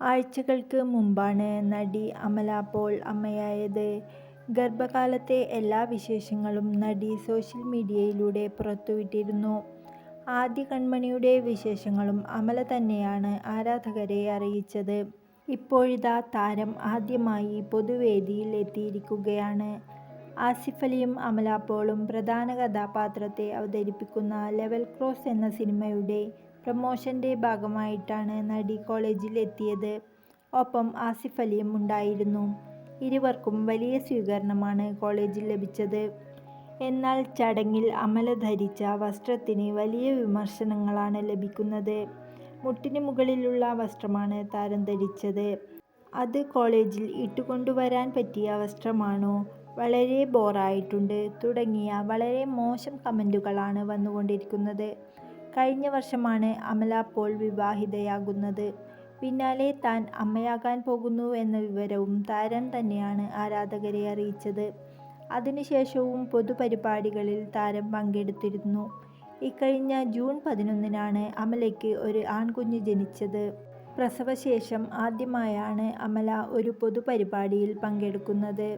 ആഴ്ചകൾക്ക് മുമ്പാണ് നടി അമല പോൾ അമ്മയായത്. ഗർഭകാലത്തെ എല്ലാ വിശേഷങ്ങളും നടി സോഷ്യൽ മീഡിയയിലൂടെ പുറത്തുവിട്ടിരുന്നു. ആദ്യ കൺമണിയുടെ വിശേഷങ്ങളും അമല തന്നെയാണ് ആരാധകരെ അറിയിച്ചത്. ഇപ്പോഴിതാ താരം ആദ്യമായി പൊതുവേദിയിൽ എത്തിയിരിക്കുകയാണ്. ആസിഫ് അലിയും അമല പോളും പ്രധാന കഥാപാത്രത്തെ അവതരിപ്പിക്കുന്ന ലെവൽ ക്രോസ് എന്ന സിനിമയുടെ പ്രമോഷന്റെ ഭാഗമായിട്ടാണ് നടി കോളേജിൽ എത്തിയത്. ഒപ്പം ആസിഫ് അലിയും ഉണ്ടായിരുന്നു. ഇരുവർക്കും വലിയ സ്വീകരണമാണ് കോളേജിൽ ലഭിച്ചത്. എന്നാൽ ചടങ്ങിൽ അമല ധരിച്ച വസ്ത്രത്തിന് വലിയ വിമർശനങ്ങളാണ് ലഭിക്കുന്നത്. മുട്ടിന് മുകളിലുള്ള വസ്ത്രമാണ് താരം ധരിച്ചത്. അത് കോളേജിൽ ഇട്ടുകൊണ്ടുവരാൻ പറ്റിയ വസ്ത്രമാണോ? വളരെ ബോറായിട്ടുണ്ട് തുടങ്ങിയ വളരെ മോശം കമന്റുകളാണ് വന്നുകൊണ്ടിരിക്കുന്നത്. കഴിഞ്ഞ വർഷമാണ് അമല പോൾ വിവാഹിതയാകുന്നത്. പിന്നാലെ താൻ അമ്മയാകാൻ പോകുന്നു എന്ന വിവരവും താരം തന്നെയാണ് ആരാധകരെ അറിയിച്ചത്. അതിനുശേഷവും പൊതുപരിപാടികളിൽ താരം പങ്കെടുത്തിരുന്നു. ഇക്കഴിഞ്ഞ ജൂൺ 11-നാണ് അമലയ്ക്ക് ഒരു ആൺകുഞ്ഞ് ജനിച്ചത്. പ്രസവശേഷം ആദ്യമായാണ് അമല ഒരു പൊതുപരിപാടിയിൽ പങ്കെടുക്കുന്നത്.